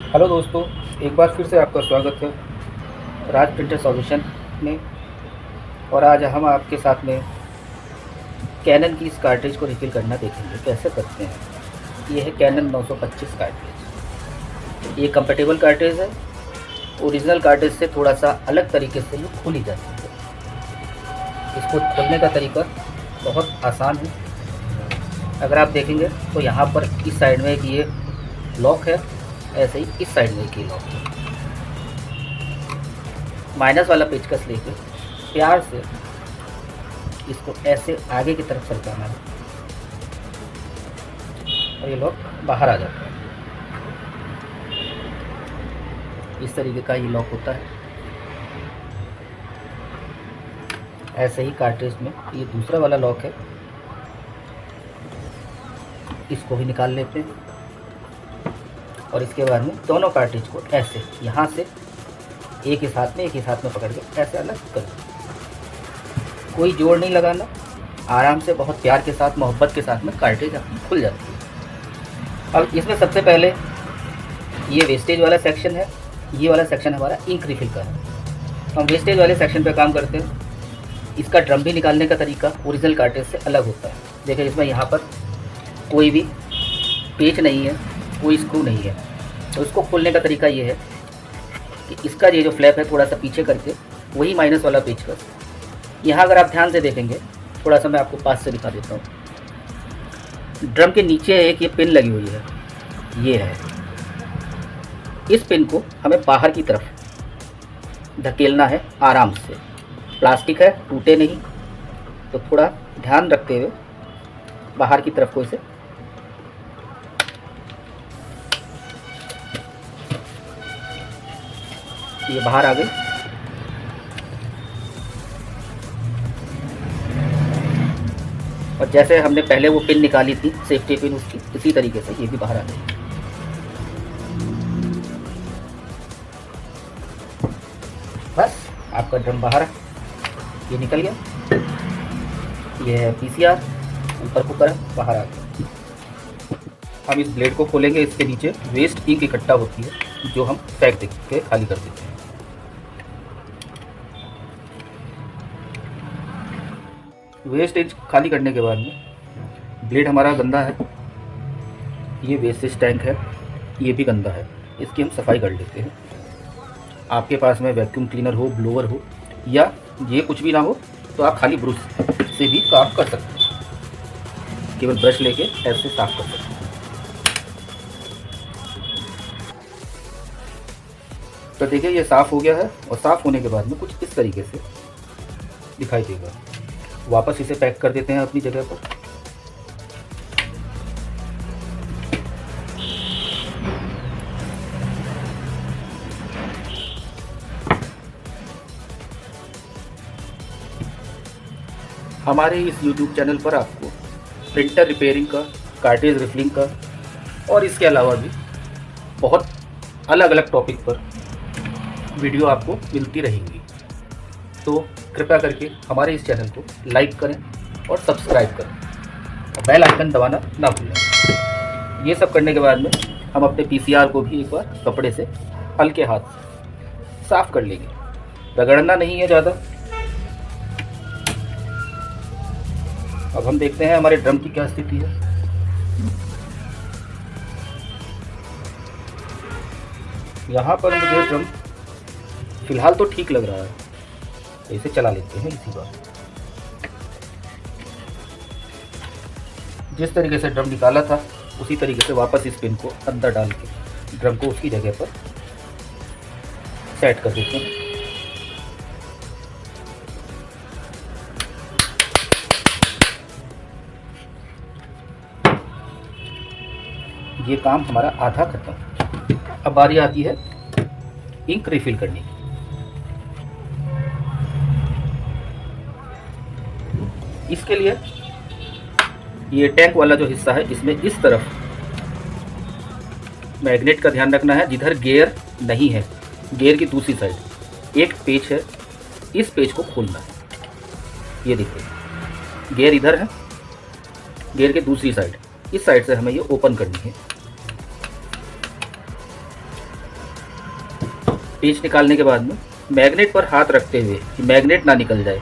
Hello दोस्तों, एक बार फिर से आपका स्वागत है राज प्रिंटर सॉल्यूशन में। और आज हम आपके साथ में कैनन की इस कार्ट्रिज को रिफ़िल करना देखेंगे कैसे करते हैं। ये है कैनन 925 कार्ट्रिज। ये कंपैटिबल कार्ट्रिज है। ओरिजिनल कार्ट्रिज से थोड़ा सा अलग तरीके से ये खोली जाती है। इसको खोलने का तरीका बहुत आसान है। अगर आप देखेंगे तो यहाँ पर इस साइड में एक ये लॉक है, ऐसे ही इस साइड में की लॉक है। माइनस वाला पेचकस लेके प्यार से इसको ऐसे आगे की तरफ सरकाना है और ये लॉक बाहर आ जाता है। इस तरीके का ये लॉक होता है। ऐसे ही कार्ट्रिज में ये दूसरा वाला लॉक है, इसको भी निकाल लेते हैं और इसके बाद में दोनों कार्ट्रिज को ऐसे यहाँ से एक ही साथ में पकड़ के ऐसे अलग कर दो। कोई जोड़ नहीं लगाना, आराम से बहुत प्यार के साथ मोहब्बत के साथ में कार्ट्रिज अपनी खुल जाती है। अब इसमें सबसे पहले ये वेस्टेज वाला सेक्शन है। ये वाला सेक्शन हमारा इंक रिफिल का है। हम वेस्टेज वाले सेक्शन पे काम करते हैं। इसका ड्रम भी निकालने का तरीका ओरिजिनल कार्ट्रिज से अलग होता है। देखिए इसमें यहाँ पर कोई भी पेच नहीं है, कोई स्क्रू नहीं है। तो इसको खोलने का तरीका ये है कि इसका ये जो फ्लैप है थोड़ा सा पीछे करके वही माइनस वाला पेचकस यहाँ अगर आप ध्यान से देखेंगे, थोड़ा सा मैं आपको पास से दिखा देता हूँ। ड्रम के नीचे एक ये पिन लगी हुई है, ये है। इस पिन को हमें बाहर की तरफ धकेलना है आराम से। प्लास्टिक है, टूटे नहीं, तो थोड़ा ध्यान रखते हुए बाहर की तरफ को इसे ये बाहर आ गई। और जैसे हमने पहले वो पिन निकाली थी, सेफ्टी पिन उसकी, इसी तरीके से ये भी बाहर आ गई। बस आपका ड्रम बाहर ये निकल गया। ये है पीसीआर, ऊपर कुकर बाहर आ गया। हम इस ब्लेड को खोलेंगे। इसके नीचे वेस्ट इंक इकट्ठा होती है जो हम फेंक के खाली कर देते हैं। वेस्ट इंक खाली करने के बाद में ब्लेड हमारा गंदा है। ये वेस्टेज टैंक है, ये भी गंदा है। इसकी हम सफाई कर लेते हैं। आपके पास में वैक्यूम क्लीनर हो, ब्लोअर हो, या ये कुछ भी ना हो तो आप खाली ब्रश से भी काम कर सकते हैं। केवल ब्रश लेके ऐसे साफ कर सकते हैं। तो देखिए ये साफ़ हो गया है। और साफ़ होने के बाद में कुछ इस तरीके से दिखाई देगा। वापस इसे पैक कर देते हैं अपनी जगह पर। हमारे इस YouTube चैनल पर आपको प्रिंटर रिपेयरिंग का, कार्ट्रिज रिफिलिंग का और इसके अलावा भी बहुत अलग अलग टॉपिक पर वीडियो आपको मिलती रहेंगी। तो कृपया करके हमारे इस चैनल को लाइक करें और सब्सक्राइब करें और बेल आइकन दबाना ना भूलें। ये सब करने के बाद में हम अपने पीसीआर को भी एक बार कपड़े से हल्के हाथ से साफ़ कर लेंगे। रगड़ना नहीं है ज़्यादा। अब हम देखते हैं हमारे ड्रम की क्या स्थिति है। यहाँ पर मुझे ड्रम फिलहाल तो ठीक लग रहा है, तो इसे चला लेते हैं इसी बार। जिस तरीके से ड्रम निकाला था उसी तरीके से वापस इस पिन को अंदर डाल के ड्रम को उसकी जगह पर सेट कर देते हैं। ये काम हमारा आधा खत्म। अब बारी आती है इंक रिफिल करने की। इसके लिए ये टैंक वाला जो हिस्सा है, इसमें इस तरफ मैग्नेट का ध्यान रखना है। जिधर गियर नहीं है, गियर की दूसरी साइड एक पेच है, इस पेच को खोलना है। ये देखिए गियर इधर है, गियर की दूसरी साइड, इस साइड से हमें ये ओपन करनी है। पेच निकालने के बाद में मैग्नेट पर हाथ रखते हुए कि मैग्नेट ना निकल जाए,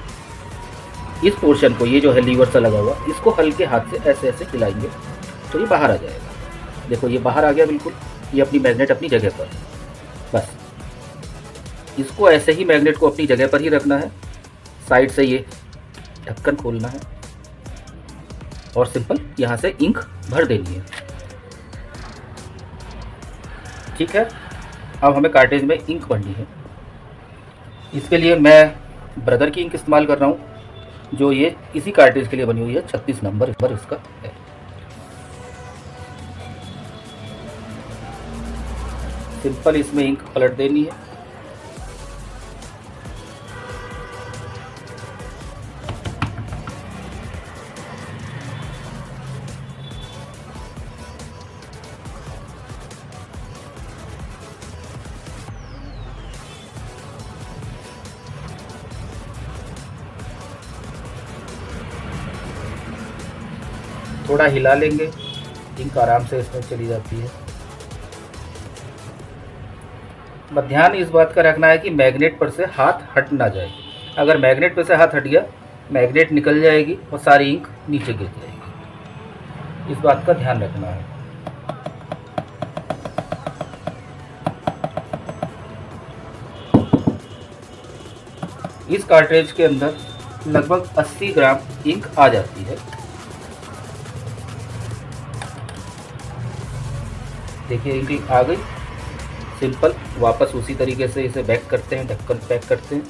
इस पोर्शन को, ये जो है लीवर सा लगा हुआ, इसको हल्के हाथ से ऐसे ऐसे हिलाएंगे तो ये बाहर आ जाएगा। देखो ये बाहर आ गया बिल्कुल, ये अपनी मैग्नेट अपनी जगह पर। बस इसको ऐसे ही मैग्नेट को अपनी जगह पर ही रखना है। साइड से ये ढक्कन खोलना है और सिंपल यहाँ से इंक भर देनी है। ठीक है, अब हमें कार्ट्रिज में इंक भरनी है। इसके लिए मैं ब्रदर की इंक इस्तेमाल कर रहा हूँ, जो ये इसी कार्ट्रिज के लिए बनी हुई है। 36 नंबर पर इसका है। सिंपल इसमें इंक पलट देनी है। थोड़ा हिला लेंगे, इंक आराम से इसमें चली जाती है। बस ध्यान इस बात का रखना है कि मैग्नेट पर से हाथ हट ना जाए। अगर मैग्नेट पर से हाथ हट गया, मैग्नेट निकल जाएगी और सारी इंक नीचे गिर जाएगी। इस बात का ध्यान रखना है। इस कार्ट्रिज के अंदर लगभग 80 ग्राम इंक आ जाती है। देखिए इंक आ गई। सिंपल वापस उसी तरीके से इसे बैक करते हैं, ढक्कन पैक करते हैं।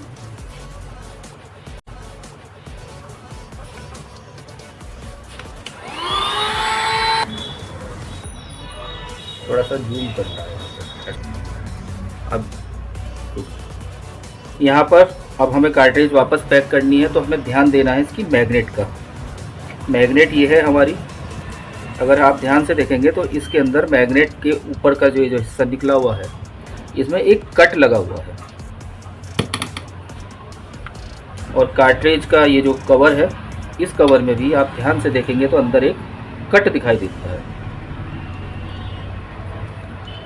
थोड़ा सा जूम करना है। अब यहाँ पर अब हमें कार्ट्रिज वापस पैक करनी है, तो हमें ध्यान देना है इसकी मैग्नेट का। मैग्नेट ये है हमारी। अगर आप ध्यान से देखेंगे तो इसके अंदर मैग्नेट के ऊपर का जो हिस्सा निकला हुआ है, इसमें एक कट लगा हुआ है। और कार्ट्रिज का ये जो कवर है, इस कवर में भी आप ध्यान से देखेंगे तो अंदर एक कट दिखाई देता है।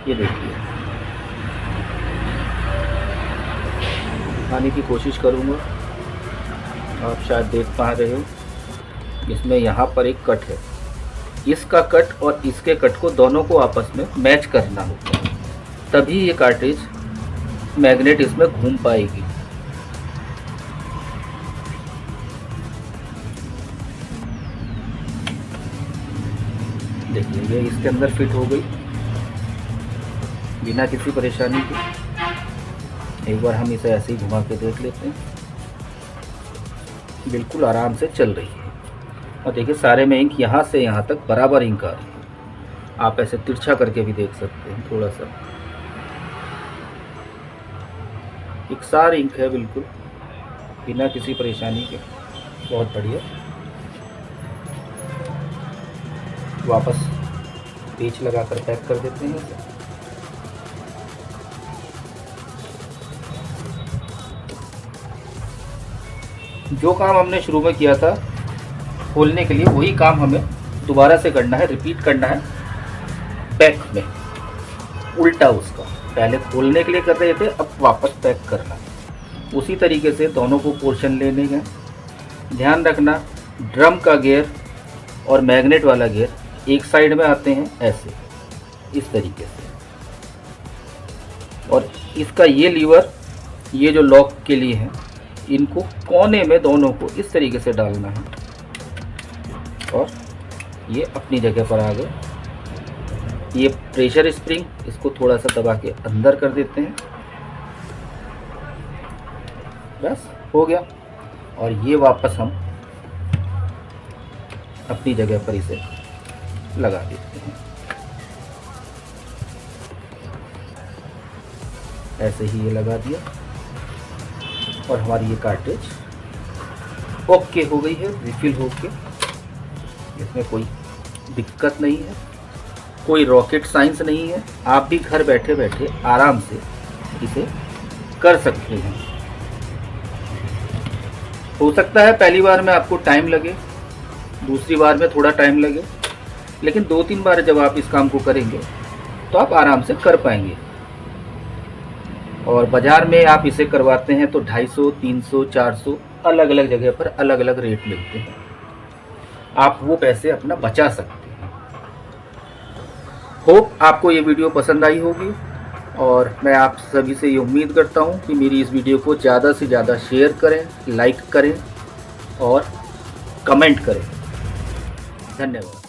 ये देखिए, दिखाने की कोशिश करूँगा, आप शायद देख पा रहे हो। इसमें यहाँ पर एक कट है। इसका कट और इसके कट को दोनों को आपस में मैच करना होता है, तभी ये कार्ट्रिज मैग्नेट इसमें घूम पाएगी। देखिए ये इसके अंदर फिट हो गई बिना किसी परेशानी के। एक बार हम इसे ऐसे ही घुमा के देख लेते हैं। बिल्कुल आराम से चल रही है। और देखिए सारे में इंक यहाँ से यहाँ तक बराबर इंक आ रही है। आप ऐसे तिरछा करके भी देख सकते हैं। थोड़ा सा इकसार इंक है बिल्कुल, बिना किसी परेशानी के। बहुत बढ़िया। वापस पेच लगाकर पैक कर देते हैं इसे। जो काम हमने शुरू में किया था खोलने के लिए, वही काम हमें दोबारा से करना है, रिपीट करना है पैक में। उल्टा उसका, पहले खोलने के लिए कर रहे थे, अब वापस पैक करना है। उसी तरीके से दोनों को पोर्शन लेने हैं। ध्यान रखना, ड्रम का गियर और मैग्नेट वाला गियर एक साइड में आते हैं, ऐसे इस तरीके से। और इसका ये लीवर, ये जो लॉक के लिए है, इनको कोने में दोनों को इस तरीके से डालना है और ये अपनी जगह पर आ गए। ये प्रेशर स्प्रिंग, इसको थोड़ा सा दबा के अंदर कर देते हैं। बस हो गया। और ये वापस हम अपनी जगह पर इसे लगा देते हैं। ऐसे ही ये लगा दिया और हमारी ये कार्ट्रिज ओके हो गई है, रिफिल होके। इसमें कोई दिक्कत नहीं है, कोई रॉकेट साइंस नहीं है। आप भी घर बैठे बैठे आराम से इसे कर सकते हैं। हो सकता है पहली बार में आपको टाइम लगे, दूसरी बार में थोड़ा टाइम लगे, लेकिन 2-3 बार जब आप इस काम को करेंगे तो आप आराम से कर पाएंगे। और बाज़ार में आप इसे करवाते हैं तो 250, 300, 400 अलग अलग जगह पर अलग अलग रेट मिलते हैं। आप वो पैसे अपना बचा सकते हैं। होप आपको ये वीडियो पसंद आई होगी और मैं आप सभी से ये उम्मीद करता हूँ कि मेरी इस वीडियो को ज़्यादा से ज़्यादा शेयर करें, लाइक करें और कमेंट करें। धन्यवाद।